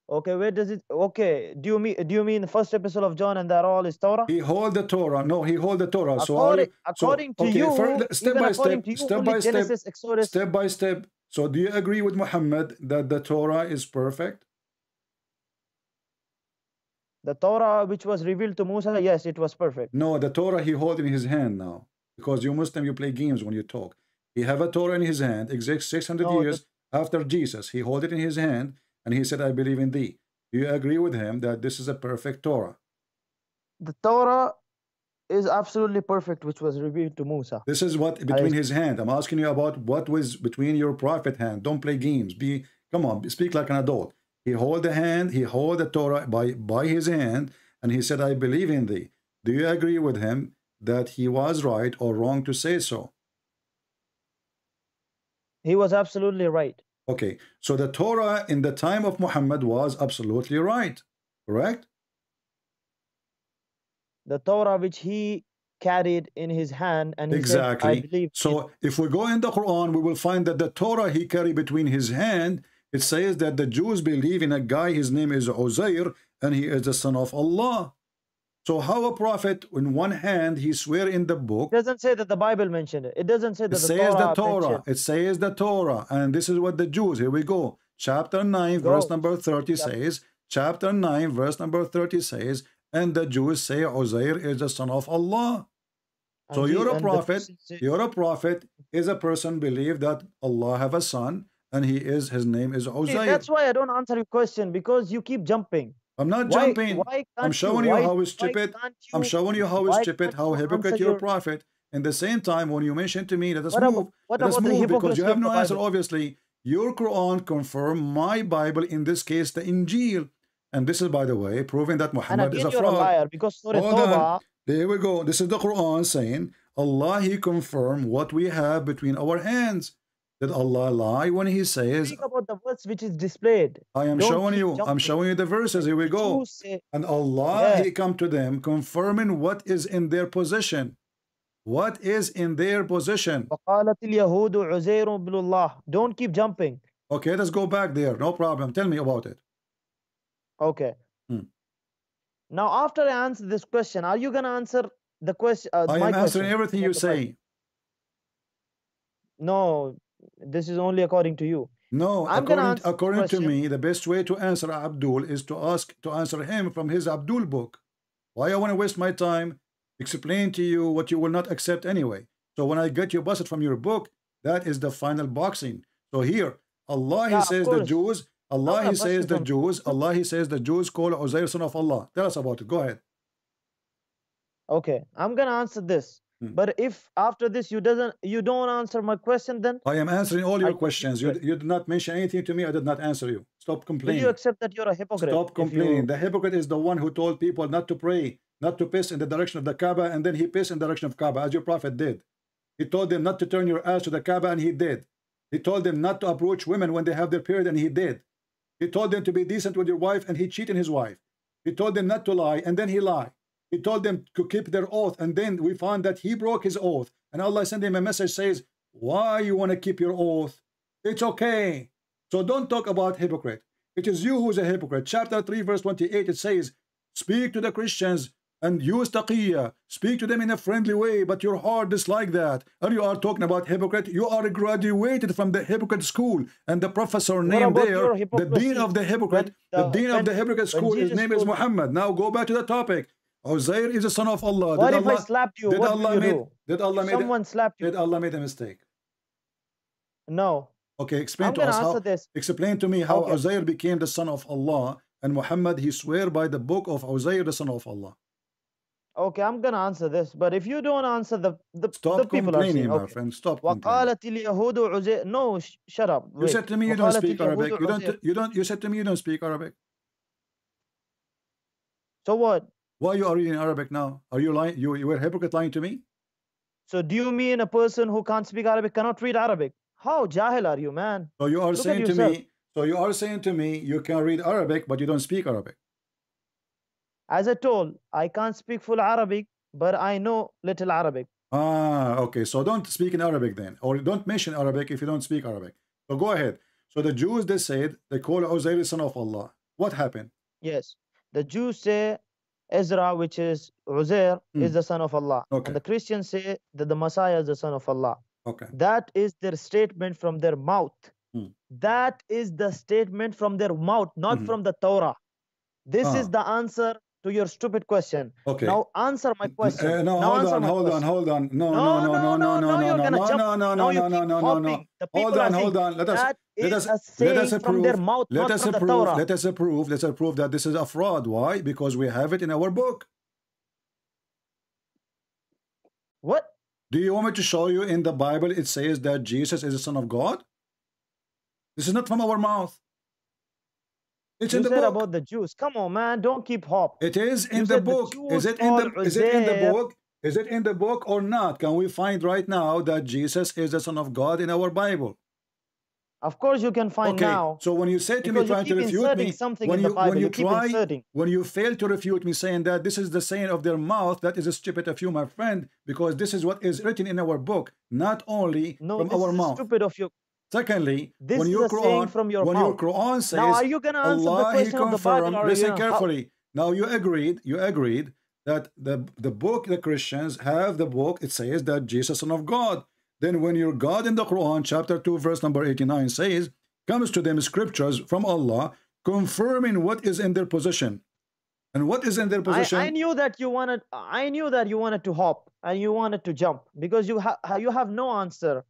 Okay, where does it? Okay, do you mean the first epistle of John and that all is Torah? He hold the Torah. No, he hold the Torah. So are you? According to okay, you, step even by according step, to you, step only by step, Genesis, Exodus. step by step. So do you agree with Muhammad that the Torah is perfect? The Torah which was revealed to Musa, yes, it was perfect. No, the Torah he hold in his hand now. Because you Muslim, you play games when you talk. He have a Torah in his hand, exact 600 No, years after Jesus. He hold it in his hand, and he said, I believe in thee. Do you agree with him that this is a perfect Torah? the Torah is absolutely perfect, which was revealed to Musa. This is what between his hand. I'm asking you about what was between your prophet hand. Don't play games. Come on, speak like an adult. He hold the hand, he hold the Torah by his hand, and he said, I believe in thee. Do you agree with him that he was right or wrong to say so? He was absolutely right. Okay, so the Torah in the time of Muhammad was absolutely right, correct? The Torah which he carried in his hand, and he exactly. said, I believe. So if we go in the Quran, we will find that the Torah he carried between his hand, it says that the Jews believe in a guy, his name is Uzair, and he is the son of Allah. So how a prophet, in one hand, he swear in the book. It doesn't say that the Bible mentioned it. It doesn't say that it says the Torah. Mentioned. It says the Torah. And this is what the Jews, here we go. Chapter 9, verse number 30 says, chapter 9, verse number 30 says, and the Jews say Uzair is the son of Allah. So you're a prophet. You're a prophet is a person believe that Allah have a son, and his name is Uzair. That's why I don't answer your question, because you keep jumping. I'm not jumping. I'm showing you how stupid. I'm showing you how stupid, how hypocrite you're a prophet. In the same time, when you mention to me, let us move. Let us move, because you have no answer, obviously. Your Quran confirm my Bible, in this case, the Injil. And this is, by the way, proving that Muhammad is a fraud. You're a liar, because hold on. There we go. This is the Quran saying, Allah, he confirmed what we have between our hands. Did Allah lie when he says, speak about the verse which is displayed? I am showing you. I'm showing you the verses. Here we go. And Allah, he come to them confirming what is in their possession. What is in their possession? Don't keep jumping. Okay, let's go back there. No problem. Tell me about it. Okay. Now, after I answer this question, are you going to answer the question? I am answering everything you say. No, this is only according to you. No, according to me, the best way to answer Abdul is to answer him from his Abdul book. Why I want to waste my time explain to you what you will not accept anyway? So when I get you busted from your book, that is the final boxing. So here, Allah, he says the Jews. Allah, he says the Jews. Allah, he says the Jews call Uzair son of Allah. Tell us about it. Go ahead. Okay, I'm gonna answer this. But if after this you don't answer my question, then I am answering all your questions. You did not mention anything to me. I did not answer you. Stop complaining. Will you accept that you're a hypocrite? Stop complaining. The hypocrite is the one who told people not to pray, not to piss in the direction of the Kaaba, and then he pissed in the direction of Kaaba, as your prophet did. He told them not to turn your ass to the Kaaba, and he did. He told them not to approach women when they have their period, and he did. He told them to be decent with your wife, and he cheated his wife. He told them not to lie, and then he lied. He told them to keep their oath, and then we found that he broke his oath. And Allah sent him a message, says, why you want to keep your oath? It's okay. So don't talk about hypocrite. It is you who's a hypocrite. Chapter 3, verse 28, it says, speak to the Christians and use taqiyya. Speak to them in a friendly way, but your heart dislike that. And you are talking about hypocrite. You are graduated from the hypocrite school, and the professor What named about there, your the dean of the hypocrite, the dean of the hypocrite when school, his Jesus name is told, Muhammad. Now go back to the topic. Uzair is the son of Allah. what if I slapped you? What will you do? Did Allah If made someone slapped you? did Allah made a mistake? No. Okay, explain I'm to gonna us how. answer this. Explain to me how Okay. Uzair became the son of Allah, and Muhammad he swear by the book of Uzair, the son of Allah. Okay, I'm gonna answer this, but if you don't answer, the Stop people are complaining, saying, my okay. friend. Stop complaining. وقالت اليهود عزير. No, shut up. You said to me you don't وقالت speak اليهود Arabic. عزير. You said to me you don't speak Arabic. So what? Why you are reading Arabic now? Are you lying? You were a hypocrite lying to me? So do you mean a person who can't speak Arabic cannot read Arabic? How jahil are you, man? So you are Look at saying to yourself. me. So you are saying to me you can read Arabic, but you don't speak Arabic. As I told, I can't speak full Arabic, but I know little Arabic. Ah, okay. So don't speak in Arabic then, or don't mention Arabic if you don't speak Arabic. So go ahead. So the Jews, they said they call Uzair the son of Allah. What happened? Yes. The Jews say Ezra, which is Uzair, is the son of Allah. Okay. And the Christians say that the Messiah is the son of Allah. Okay. That is their statement from their mouth. That is the statement from their mouth, not from the Torah. This is the answer to your stupid question. Okay. Now answer my question. No, now hold on. No. You're gonna jump. Now you keep hopping. The people are saying that is a saying from their mouth, not from the Torah. Let us approve that this is a fraud. Why? Because we have it in our book. What? Do you want me to show you in the Bible it says that Jesus is the Son of God? This is not from our mouth. It's in the book. About the Jews. Come on, man. Don't keep hop. It is in the book. Is it in the book? Is it in the book or not? Can we find right now that Jesus is the Son of God in our Bible? Of course you can find now. So when you say to me trying to refute me, when you fail to refute me saying that this is the saying of their mouth, that is stupid of you, my friend, because this is what is written in our book, not only from our mouth. Stupid of you. Secondly, this when your Quran says, now are you gonna answer Allah, the question of the Bible? Or listen carefully. Now you agreed that the book, the Christians have the book, it says that Jesus, Son of God. Then when your God in the Quran, chapter 2, verse number 89 says, comes to them scriptures from Allah, confirming what is in their position. And what is in their position? I knew that you wanted to hop and you wanted to jump because you have no answer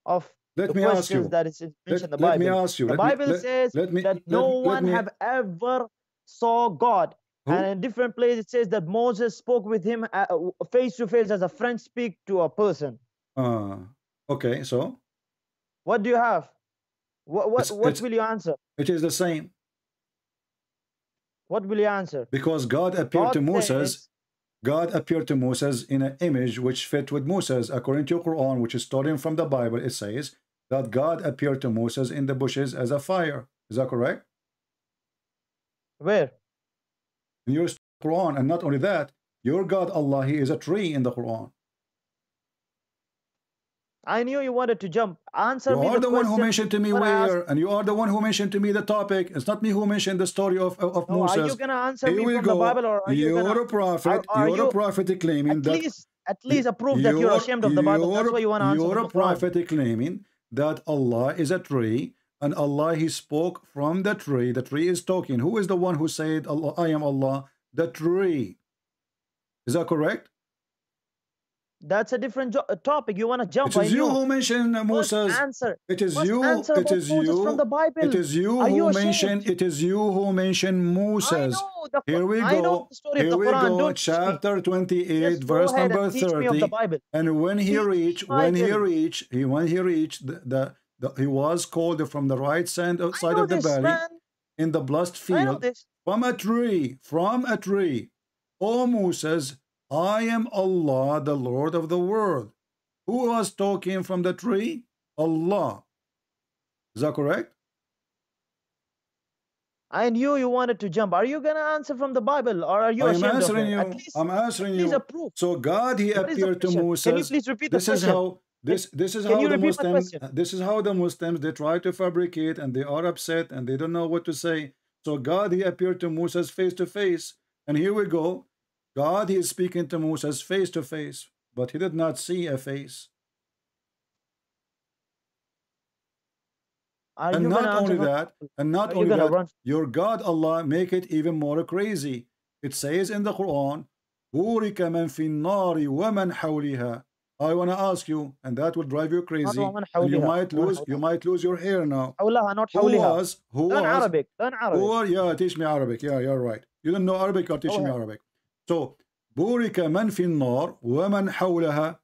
of the questions that is mentioned in the Bible. Let me ask you. The Bible says that no one have ever saw God. Who? And in different places it says that Moses spoke with him face to face as a friend speak to a person. Okay, so? What do you have? What will you answer? It is the same. What will you answer? Because God appeared to Moses. God appeared to Moses in an image which fit with Moses. According to Quran, which is stolen from the Bible, it says that God appeared to Moses in the bushes as a fire. Is that correct? Where? In your Quran, and not only that, your God Allah, He is a tree in the Quran. I knew you wanted to jump. Answer me. You are the one who mentioned to me where, and you are the one who mentioned to me the topic. It's not me who mentioned the story of Moses. Are you gonna answer me from the Bible, or are you a prophet? You're a prophet claiming that at least prove that you're ashamed of the Bible. That's why you want to answer. You're a prophet claiming that Allah is a tree, and Allah He spoke from the tree. The tree is talking. Who is the one who said Allah? I am Allah. The tree. Is that correct? That's a different topic. You want to jump? It is you who mentioned Moses. It is you. It is you. From the Bible. It is you who mentioned. It is you who mentioned Moses. Here we go. Here we go. Chapter 28, verse number 30. And when he reached, he was called from the right side of the valley in the blessed field from a tree. O Moses, I am Allah, the Lord of the world. Who was talking from the tree? Allah. Is that correct? I knew you wanted to jump. Are you going to answer from the Bible, or are you ashamed of it? At least, I'm answering you. Proof. So God, He appeared to Moses. Can you please repeat the question? This is how the Muslims they try to fabricate, and they are upset and they don't know what to say. So God, He appeared to Moses face to face. And here we go. God, he is speaking to Moses face to face, but he did not see a face. Are And you not gonna only answer? that, and not Are you only gonna that, run? your God Allah make it even more crazy. It says in the Quran, بورك من في النار ومن حولها. I want to ask you, and that will drive you Not crazy, ومن and you حولها. might ومن lose your hair now. حولها, not Who حولها. was who Learn was Arabic. Learn who Arabic. are, yeah, teach me Arabic. Yeah, you're right. You don't know Arabic, or teaching me ahead. Arabic. So بورك من في النار ومن حولها.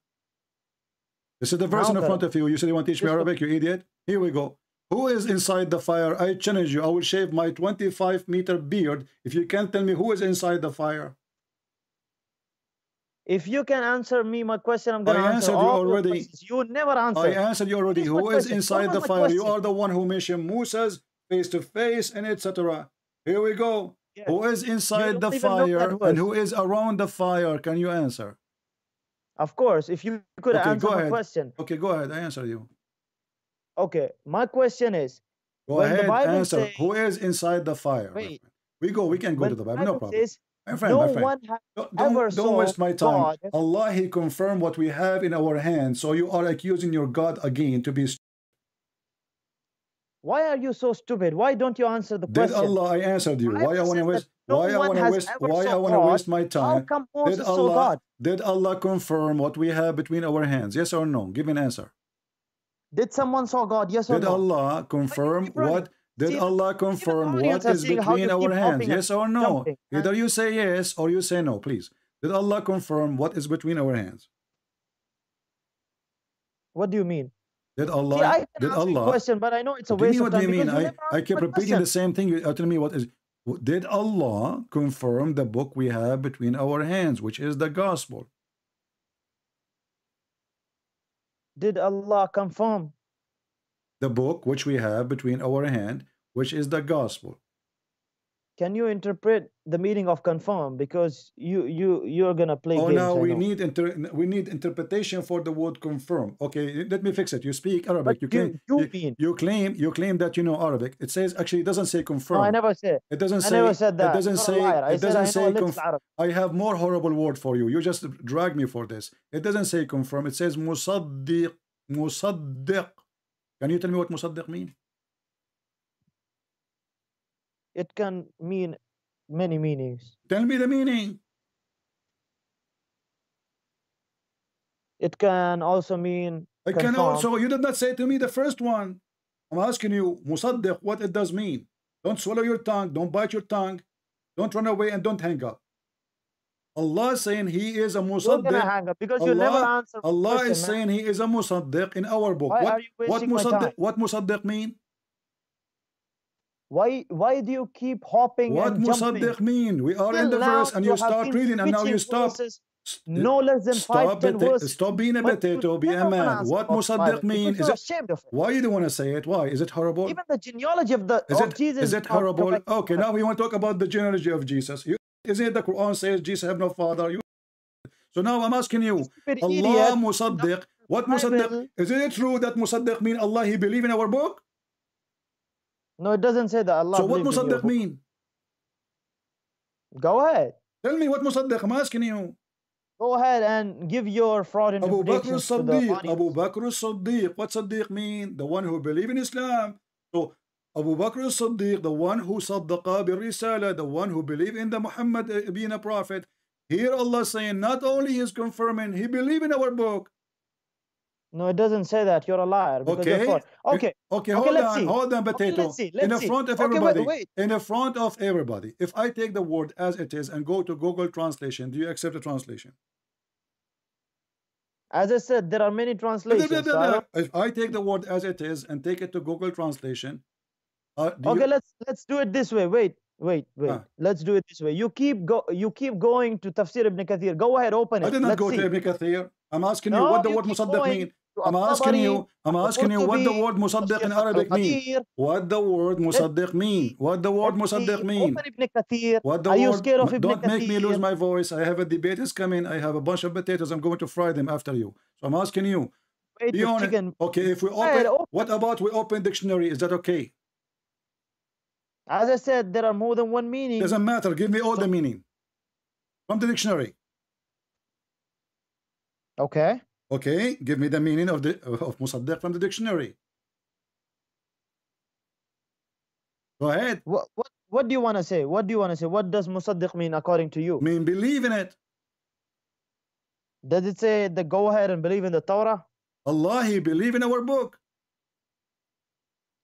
This is the verse in front of you. You said you want to teach me Arabic, you idiot. Here we go. Who is inside the fire? I challenge you. I will shave my 25-meter beard if you can't tell me who is inside the fire. If you can answer me my question, I'm gonna answer answered you all already. your questions. You never answer. I answered you already. Finish my Who is question. inside What the was my fire? You question? are the one who mentioned Moses face to face and etc. Here we go. Yes. Who is inside the don't even know that fire verse. and who is around the fire? Can you answer? Of course, if you could Okay, answer go my ahead. question. Okay, go ahead. I answer you. Okay, my question is, Go when ahead, the Bible answer. says, Who is inside the fire? wait, We can go when to the the Bible, no Bible problem. says, My friend, no my friend. one has ever Don't saw waste my time. God. Allah, he confirmed what we have in our hands. So you are accusing your God again to be. Why are you so stupid? Why don't you answer the Did question? Allah? I answered you. Why I want to waste? Why I want to waste? Why I want to waste my How time? come Did Moses saw Allah? God? Did Allah confirm what we have between our hands? Yes or no? Give me an answer. Did someone saw God? Yes or Did no? Allah confirm what? Did Allah confirm what is between our hands? Yes or no? jumping, Either you say yes or you say no, please. Did Allah confirm what is between our hands? What do you mean? Did Allah? See, I can did answer your Allah? question, but I know it's a What do you waste mean? of What do time you mean? because you never I answered keep my repeating question. the same thing. You are telling me what is? Did Allah confirm the book we have between our hands, which is the gospel? Did Allah confirm the book which we have between our hand, which is the gospel? Can you interpret the meaning of confirm? Because you're gonna play games. Now we need interpretation for the word confirm. Okay, let me fix it. You speak Arabic. What You claim that you know Arabic. It says, actually, it doesn't say confirm. No, I never said. It doesn't say. I never said that. It doesn't You're a say. liar. I It said doesn't I know say. a little Arabic. I have more horrible word for you. You just drag me for this. It doesn't say confirm. It says musaddiq. Musaddiq. Can you tell me what musaddiq mean? It can mean many meanings. Tell me the meaning. It can also mean. It can also. You did not say to me the first one. I'm asking you, musaddiq, what it does mean. Don't swallow your tongue. Don't bite your tongue. Don't run away and don't hang up. Allah is saying He is a musaddiq. You're gonna hang up because you never answer. Allah is saying He is a musaddiq in our book. Why are you wasting my time? What musaddiq mean? Why do you keep hopping what and jumping? What musaddiq mean? We are in the verse and you start reading and now you stop. No less than 5-10 verses. Stop being a potato, be a man. What musaddiq mean? Is it ashamed of it? Why you don't want to say it? Why? Is it horrible? Even the genealogy of Jesus. Is it horrible? Okay, now we want to talk about the genealogy of Jesus. Isn't it the Quran says Jesus have no father? So now I'm asking you, Allah musaddiq. What musaddiq? Isn't it true that musaddiq mean Allah He believe in our book? No, it doesn't say that Allah. So what musaddiq mean? Go ahead. Tell me what musaddiq. I'm asking you. Go ahead and give your fraud interpretations to the audience. Abu Bakr as-Siddiq. What Siddiq mean? The one who believe in Islam. So Abu Bakr as-Siddiq, the one who saddaqa bil-risala, the one who believe in the Muhammad being a prophet. Here Allah saying not only He is confirming, He believe in our book. No, it doesn't say that. You're a liar. Okay. Hold on, potato. In the front of everybody. In the front of everybody. If I take the word as it is and go to Google Translation, do you accept the translation? As I said, there are many translations. If I take the word as it is and take it to Google Translation, let's do it this way. Wait. Let's do it this way. You keep going to Tafsir Ibn Kathir. Go ahead, open it. I did not go to Ibn Kathir. I'm asking you what the word musaddiq mean. I'm asking you what the word musaddiq in Arabic mean. What the word musaddiq mean? What the word musaddiq mean? Are you scared of Ibn Don't make me Kathir? lose my voice. I have a debate is coming. I have a bunch of potatoes. I'm going to fry them after you. So I'm asking you. Be honest. Okay, if we open, what about we open dictionary? Is that okay? As I said, there are more than one meaning. Doesn't matter. Give me all the meaning. From the dictionary. Okay. Okay, give me the meaning of musaddiq from the dictionary. Go ahead. What do you want to say? What do you want to say? What does musaddiq mean according to you? Mean believe in it. Does it say that go ahead and believe in the Torah? Allah, he believe in our book.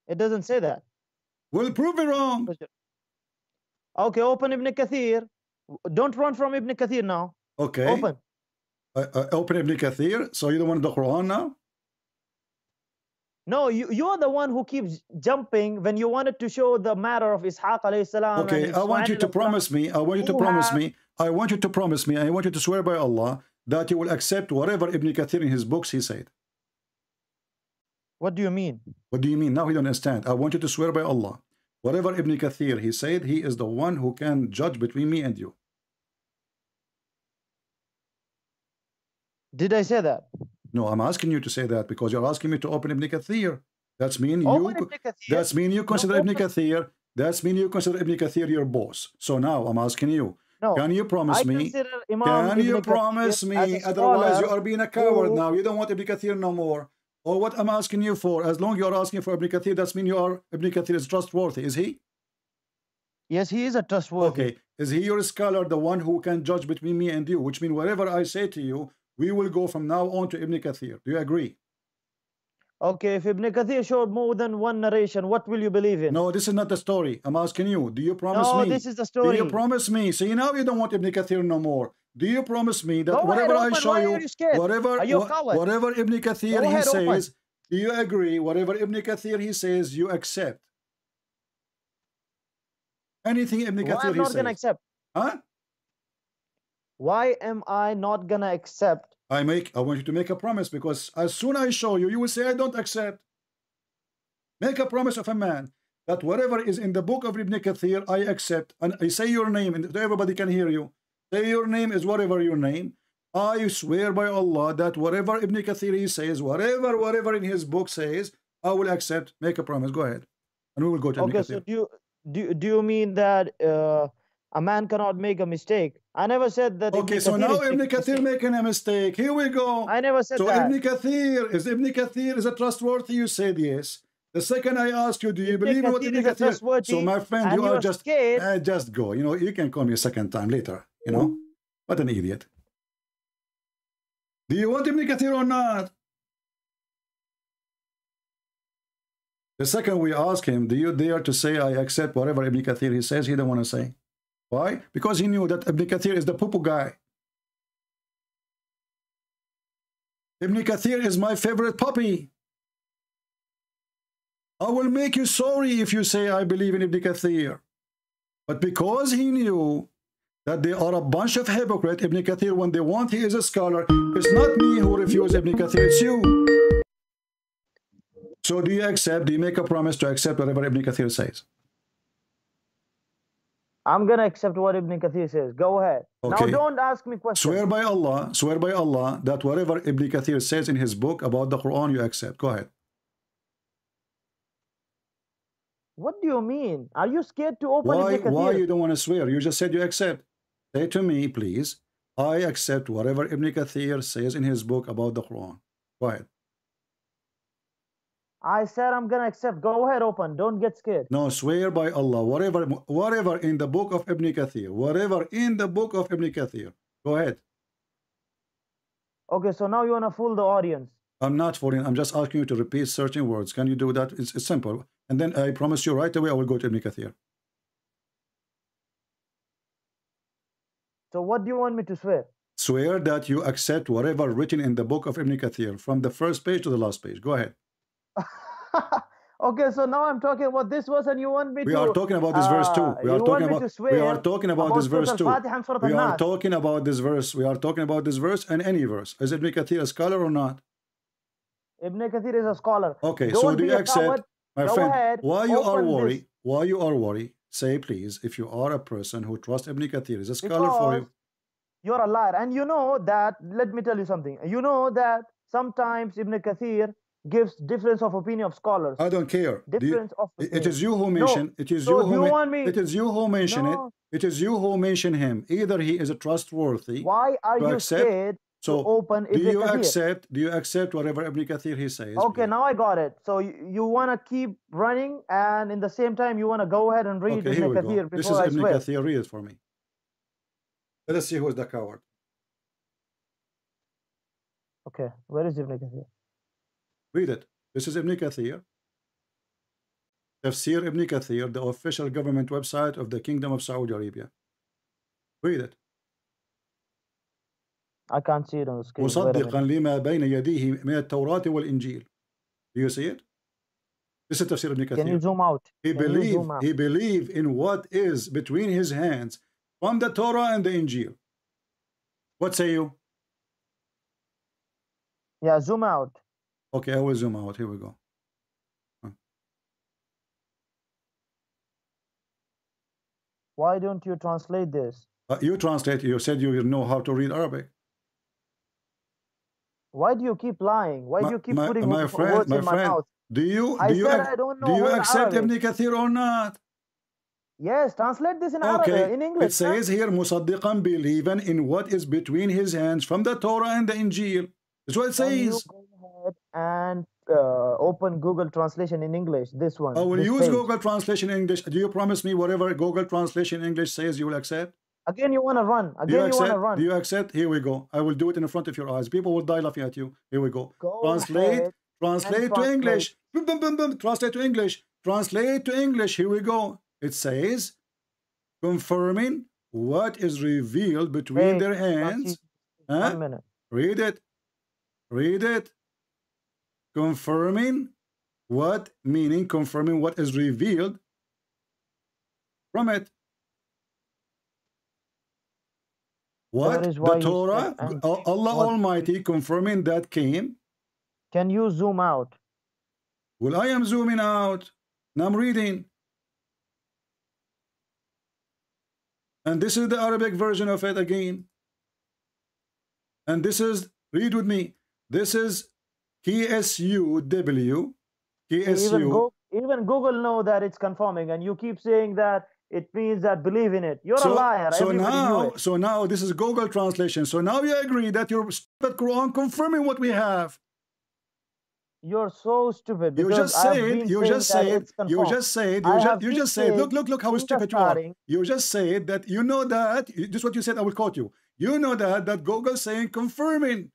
It doesn't say that. We'll prove it wrong. Okay, open Ibn Kathir. Don't run from Ibn Kathir now. Okay. Open. Open Ibn Kathir. So you don't want the Quran now? No, you're the one who keeps jumping when you wanted to show the matter of Ishaq alayhi salam. Okay, I want you to promise me. I want you to promise me. I want you to promise me. I want you to swear by Allah that you will accept whatever Ibn Kathir in his books he said. What do you mean? What do you mean? Now he don't understand. I want you to swear by Allah. Whatever Ibn Kathir he said, he is the one who can judge between me and you. Did I say that? No, I'm asking you to say that because you're asking me to open Ibn Kathir. That's mean you consider Ibn Kathir. That's mean you consider Ibn Kathir your boss. So now I'm asking you. No, can you promise me? Can you promise me? Otherwise, you are being a coward now. You don't want Ibn Kathir no more. Or what I'm asking you for? As long as you are asking for Ibn Kathir, that's mean Ibn Kathir is trustworthy. Is he? Yes, he is a trustworthy. Okay. Is he your scholar, the one who can judge between me and you? Which means whatever I say to you, we will go from now on to Ibn Kathir. Do you agree? Okay, if Ibn Kathir showed more than one narration, what will you believe in? No, this is not the story. I'm asking you. Do you promise me? No, this is the story. Do you promise me? See, now you don't want Ibn Kathir no more. Do you promise me that whatever I show you, whatever Ibn Kathir he says, do you agree? Whatever Ibn Kathir he says, you accept. Anything Ibn Kathir he says. Why am I not gonna accept? Huh? Why am I not gonna accept? I want you to make a promise, because as soon as I show you, you will say I don't accept. Make a promise of a man that whatever is in the book of Ibn Kathir, I accept. And I say your name, and everybody can hear you. Say your name is whatever your name. I swear by Allah that whatever Ibn Kathir he says, whatever in his book says, I will accept. Make a promise. Go ahead, and we will go to Ibn Kathir. So do you mean that a man cannot make a mistake? I never said that. Okay, so now Ibn Kathir making a mistake. Here we go. I never said that. So Ibn Kathir is a trustworthy? You said yes. The second I asked you, do you believe in what Ibn Kathir? So my friend, you are just just go. You know, you can call me a second time later. You know, what an idiot. Do you want Ibn Kathir or not? The second we ask him, do you dare to say I accept whatever Ibn Kathir he says? He don't want to say. Why? Because he knew that Ibn Kathir is the poo-poo guy. Ibn Kathir is my favorite puppy. I will make you sorry if you say I believe in Ibn Kathir. But because he knew that they are a bunch of hypocrites, Ibn Kathir, when they want, he is a scholar. It's not me who refuses Ibn Kathir, it's you. So do you accept, do you make a promise to accept whatever Ibn Kathir says? I'm going to accept what Ibn Kathir says. Go ahead. Okay. Now don't ask me questions. Swear by Allah that whatever Ibn Kathir says in his book about the Quran, you accept. Go ahead. What do you mean? Are you scared to open Ibn Kathir? Why you don't want to swear? You just said you accept. Say to me, please, I accept whatever Ibn Kathir says in his book about the Quran. Go ahead. I said I'm going to accept. Go ahead, open. Don't get scared. No, swear by Allah. Whatever in the book of Ibn Kathir. Whatever in the book of Ibn Kathir. Go ahead. Okay, so now you want to fool the audience. I'm not fooling. I'm just asking you to repeat certain words. Can you do that? It's simple. And then I promise you right away I will go to Ibn Kathir. So what do you want me to swear? Swear that you accept whatever written in the book of Ibn Kathir from the first page to the last page. Go ahead. Okay, so now I'm talking about this verse and you want me to... We are talking about this verse too. We are talking about this verse too. We are talking about this verse. We are talking about this verse and any verse. Is Ibn Kathir a scholar or not? Ibn Kathir is a scholar. Okay, so do you accept, my friend, why you are worried? Say please, if you are a person who trusts Ibn Kathir, is a scholar for you. You're a liar. And you know that, let me tell you something. You know that sometimes Ibn Kathir, gives difference of opinion of scholars. I don't care. Difference of It opinion. is you who mention. It is So you do you who. want me? It is you who mention it. No. It is you who mention him. Either he is a trustworthy. Why are to you accept. scared to So open do Ibn you Kathir? accept? Do you accept whatever Ibn Kathir he says? Okay, please? now I got it. So you want to keep running, and in the same time you want to go ahead and read Okay, here Ibn we Kathir go. This before is I Ibn swear. Kathir. Read it for me. Let us see who is the coward. Okay, where is Ibn Kathir? Read it. This is Ibn Kathir. Tafsir Ibn Kathir, the official government website of the Kingdom of Saudi Arabia. Read it. I can't see it on the screen. Wait a مصدقا minute. لما بين يديه من التوراة والإنجيل. Do you see it? This is Tafsir Ibn Can you Kathir. zoom out? He Can you zoom believed. out? He believed in what is between his hands from the Torah and the Injil. What say you? Yeah, zoom out. Okay, I will zoom out. Here we go. Why don't you translate this? You translate. You said you know how to read Arabic. Why do you keep lying? Why do you keep putting my words friend, in my mouth? do you I said I don't know do you whole accept Arabic. Ibn Kathir or not? Yes, translate this in Okay, Arabic, in English. it says here, مصدقا believing in what is between his hands from the Torah and the Injil. That's what it Can you says. go ahead and open Google Translation in English? This one. I will this use page. Google Translation in English. Do you promise me whatever Google Translation in English says you will accept? Again, you want to run. Do you Again, you want to accept? run. Do you accept? Here we go. I will do it in front of your eyes. People will die laughing at you. Here we go. Go Translate. ahead Translate and to translate. English. Boom, boom, boom, boom. Translate to English. Translate to English. Here we go. It says, confirming what is revealed between Hey, their hands. Huh? 1 minute. Read it. Read it. Confirming what, meaning confirming what is revealed from it. What? That is why The he Torah, said, and Allah what- Almighty confirming that came. Can you zoom out? Well, I am zooming out. Now I'm reading. And this is the Arabic version of it again. And this is, read with me. This is KSUW. KSU. Even Google know that it's confirming, and you keep saying that it means that believe in it. You're a liar. Everybody knew it. So now this is Google translation. So now you agree that your stupid Quran confirming what we have. You're so stupid. You Because just said, look how stupid you are. You just said that you know that, this is what you said, I will quote you. You know that Google saying confirming.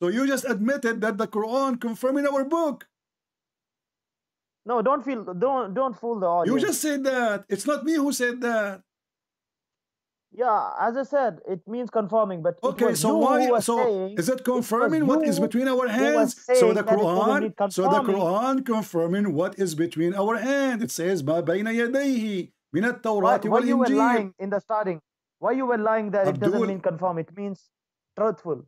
So you just admitted that the Quran confirming our book. No, don't fool the audience. You just said that. It's not me who said that. Yeah, as I said, it means confirming, but okay, so why? So is it confirming what is between our hands? So the Quran confirming what is between our hands. It says ما بين يديه من التوراة والإنجيل. Why you were lying in the starting? Why you were lying that it doesn't mean confirm? It means truthful.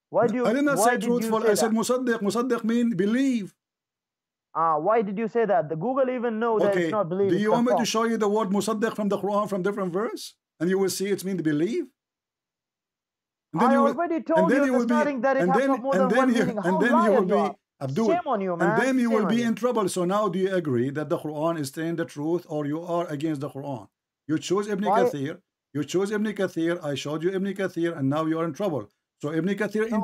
Why do you? I did not say truthful. I said musaddiq. Musaddiq mean believe. Why did you say that? The Google even know that it's not believe. Do you want me to show you the word musaddiq from the Quran from different verse? And you will see it's mean to believe. I already told you in the starting that it has more than one meaning. How liar you are. Shame on you, man. And then you will be in trouble. So now do you agree that the Quran is saying the truth or you are against the Quran? You chose Ibn Kathir. You chose Ibn Kathir. I showed you Ibn Kathir and now you are in trouble. So Ibn Kathir in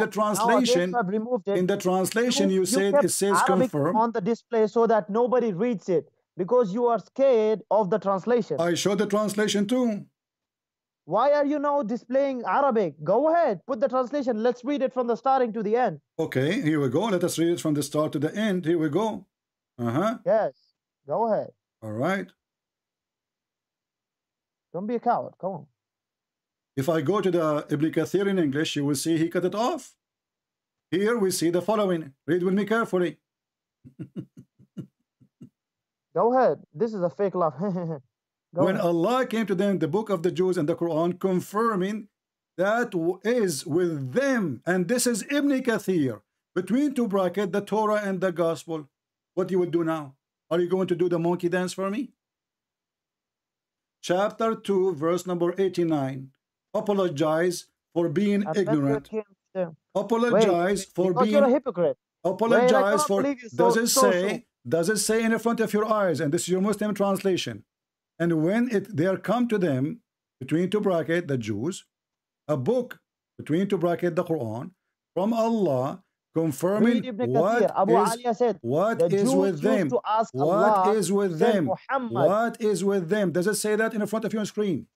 the translation, you said it says confirm on the display so that nobody reads it because you are scared of the translation. I showed the translation too. Why are you now displaying Arabic? Go ahead, put the translation. Let's read it from the starting to the end. Okay, here we go. Let us read it from the start to the end. Here we go. Yes, go ahead. All right. Don't be a coward. Come on. If I go to the Ibn Kathir in English, you will see he cut it off. Here we see the following. Read with me carefully. Go ahead. This is a fake laugh. When Allah came to them, the book of the Jews and the Quran, confirming that is with them. And this is Ibn Kathir. Between two brackets, the Torah and the Gospel. What you would do now? Are you going to do the monkey dance for me? Chapter 2, verse number 89. Apologize for being ignorant. Apologize for being... You're a hypocrite. apologize for, does it say in the front of your eyes, and this is your Muslim translation, and when there come to them, between two brackets, the Jews, a book, between two brackets, the Quran, from Allah, confirming what is with them. What is with them? What is with them? Does it say that in the front of your screen?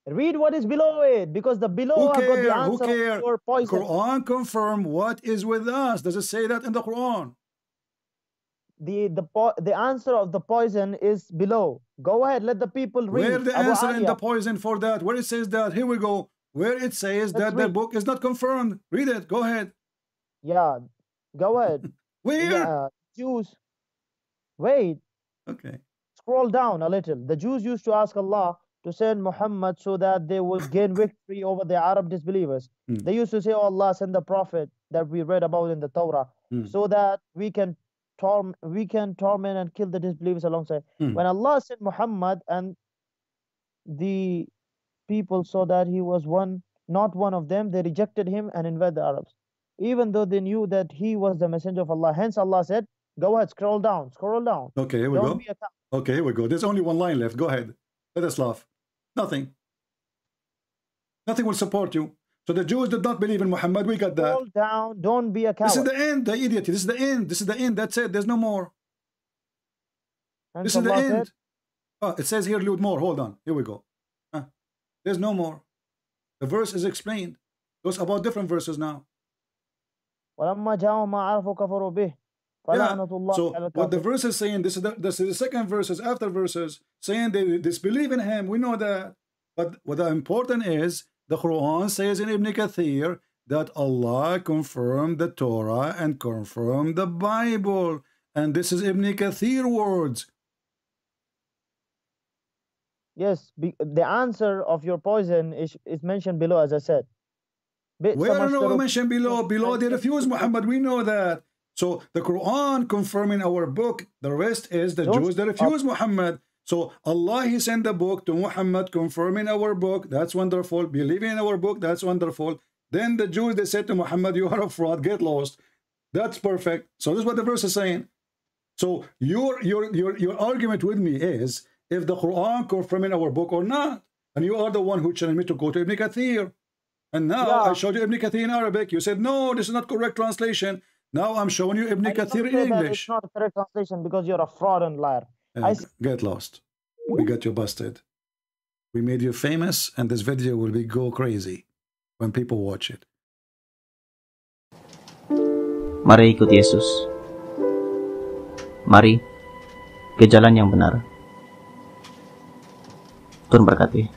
Read what is below it, because the below have got the answer for poison. Quran confirm what is with us. Does it say that in the Quran? The answer of the poison is below. Go ahead, let the people read. Where the answer in the poison for that? Where it says that? Here we go. Where it says that the book is not confirmed. Read it. Go ahead. Yeah, go ahead. Where? Yeah, Jews. Wait. Okay. Scroll down a little. The Jews used to ask Allah to send Muhammad so that they would gain victory over the Arab disbelievers. They used to say, oh Allah, send the prophet that we read about in the Torah, so that we can torment and kill the disbelievers alongside. When Allah sent Muhammad and the people saw that he was not one of them, they rejected him and invaded the Arabs, even though they knew that he was the messenger of Allah. Hence Allah said, go ahead, scroll down. Okay, here we go. Okay, here we go. There's only one line left. Go ahead. Let us laugh. Nothing will support you. So the Jews did not believe in Muhammad. We got that. Scroll down. Don't be a coward. This is the end, the idiot. This is the end. This is the end. That's it. There's no more. And this is the end. Oh, it says here, read more. Hold on. Here we go. There's no more. The verse is explained. Those about different verses now. Yeah. So what the verse is saying, this is the second verses after verses saying they disbelieve in him. We know that. But what the important is, the Quran says in Ibn Kathir that Allah confirmed the Torah and confirmed the Bible. And this is Ibn Kathir words. Yes, the answer of your poison is mentioned below, as I said. Where no mentioned below? Below they refuse Muhammad. We know that. So the Quran confirming our book. The rest is the Jews that refuse Muhammad. So Allah, He sent the book to Muhammad confirming our book. That's wonderful. Believing in our book. That's wonderful. Then the Jews, they said to Muhammad, you are a fraud. Get lost. That's perfect. So this is what the verse is saying. So your argument with me is if the Quran confirming our book or not. And you are the one who challenged me to go to Ibn Kathir. And now I showed you Ibn Kathir in Arabic. You said, no, this is not correct translation. Now I'm showing you Ibn Kathir in English. It's not a correct translation because you're a fraud and liar. Get lost. We got you busted. We made you famous, and this video will go crazy when people watch it. Mari ikut Yesus. Mari ke jalan yang benar. Tuhan berkati.